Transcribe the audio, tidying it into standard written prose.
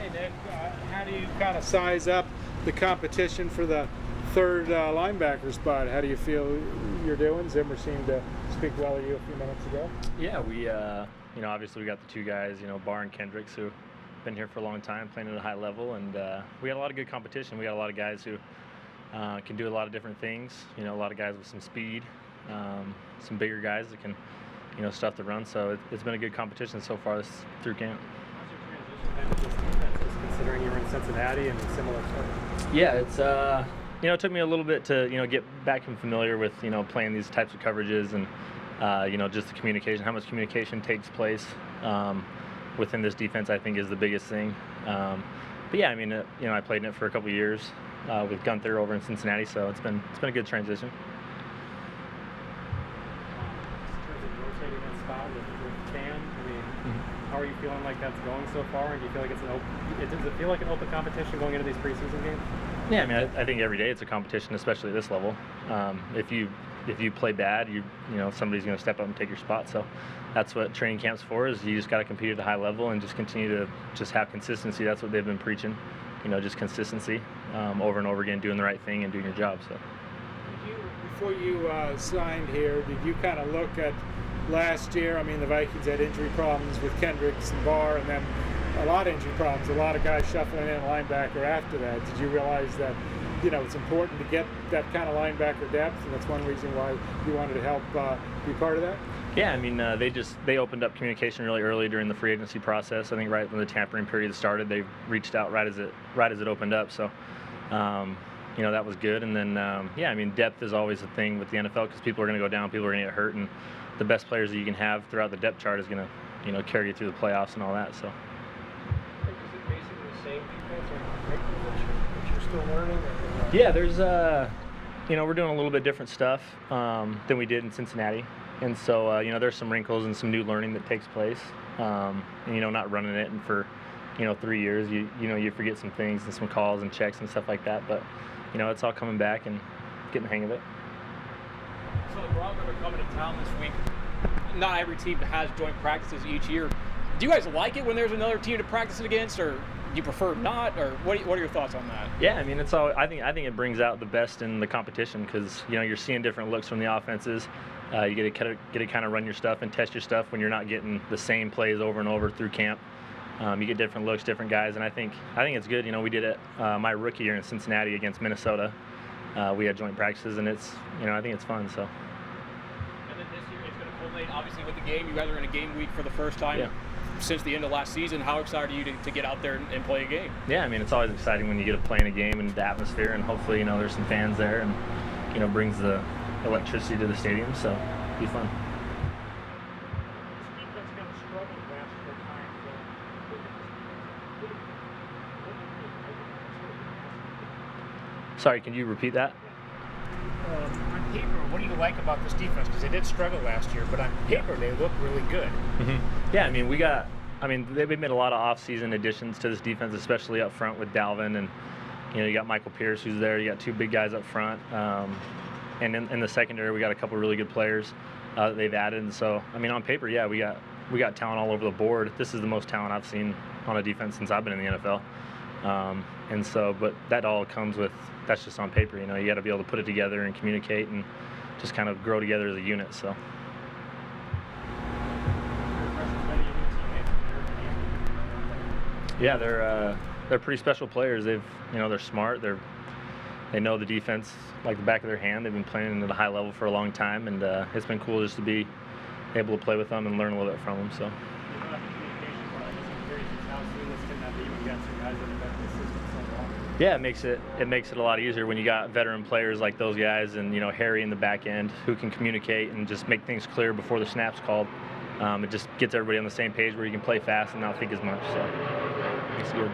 Hey Nick, how do you kind of size up the competition for the third linebacker spot? How do you feel you're doing? Zimmer seemed to speak well of you a few minutes ago. Yeah, we obviously we got the two guys, Barr and Kendricks, who been here for a long time, playing at a high level, and we got a lot of good competition. We got a lot of guys who can do a lot of different things. A lot of guys with some speed, some bigger guys that can, stuff the run. So it's been a good competition so far through camp. How's your transition been to this defense, considering you were in Cincinnati and similar stuff? Yeah, it's it took me a little bit to get back and familiar with playing these types of coverages and just the communication, how much communication takes place within this defense. I think is the biggest thing. But yeah, I played in it for a couple of years with Gunther over in Cincinnati, so it's been a good transition. In terms of rotating that spot with Cam, how are you feeling like that's going so far? And do you feel like does it feel like an open competition going into these preseason games? Yeah, I think every day it's a competition, especially at this level. If you play bad, somebody's going to step up and take your spot. So that's what training camp's for. Is you just got to compete at a high level and just continue to just have consistency. That's what they've been preaching. Just consistency, over and over again, doing the right thing and doing your job. So. Before you signed here, did you kind of look at last year? The Vikings had injury problems with Kendricks and Barr, and then a lot of injury problems, a lot of guys shuffling in linebacker after that. Did you realize that it's important to get that kind of linebacker depth, and that's one reason why you wanted to help be part of that? Yeah, they opened up communication really early during the free agency process. I think right when the tampering period started, they reached out right as it opened up. So, that was good. And then, depth is always a thing with the NFL because people are going to go down, people are going to get hurt, and the best players that you can have throughout the depth chart is going to, carry you through the playoffs and all that. So. Is it basically the same defense that you're still learning? Yeah, there's we're doing a little bit different stuff than we did in Cincinnati, and so there's some wrinkles and some new learning that takes place. Not running it and for 3 years, you forget some things and some calls and checks and stuff like that. But it's all coming back and getting the hang of it. So the Broncos are coming to town this week. Not every team has joint practices each year. Do you guys like it when there's another team to practice it against, or do you prefer not, or what are your thoughts on that? Yeah, it's all. I think it brings out the best in the competition because you're seeing different looks from the offenses. You get to kind of run your stuff and test your stuff when you're not getting the same plays over and over through camp. You get different looks, different guys, and I think it's good. We did it my rookie year in Cincinnati against Minnesota. We had joint practices, and it's I think it's fun. So. And then this year it's going to culminate obviously with the game. You guys are in a game week for the first time since the end of last season. How excited are you to get out there and play a game? Yeah, it's always exciting when you get to play in a game and the atmosphere, and hopefully there's some fans there and brings the electricity to the stadium. So it'll be fun. Sorry, can you repeat that? On paper, what do you like about this defense? Because they did struggle last year, but on paper they look really good. Mm-hmm. Yeah, they've made a lot of off-season additions to this defense, especially up front with Dalvin, and you got Michael Pierce who's there. You got two big guys up front, and in the secondary we got a couple really good players that they've added. And so, on paper, yeah, we got talent all over the board. This is the most talent I've seen on a defense since I've been in the NFL. And so, but that all comes with, that's just on paper, you got to be able to put it together and communicate and just kind of grow together as a unit. So. Yeah, they're pretty special players. They're smart. They know the defense like the back of their hand. They've been playing at a high level for a long time, and it's been cool just to be able to play with them and learn a little bit from them. So. Yeah, it makes it a lot easier when you got veteran players like those guys, and Harry in the back end who can communicate and just make things clear before the snap's called. It just gets everybody on the same page where you can play fast and not think as much. So it's good.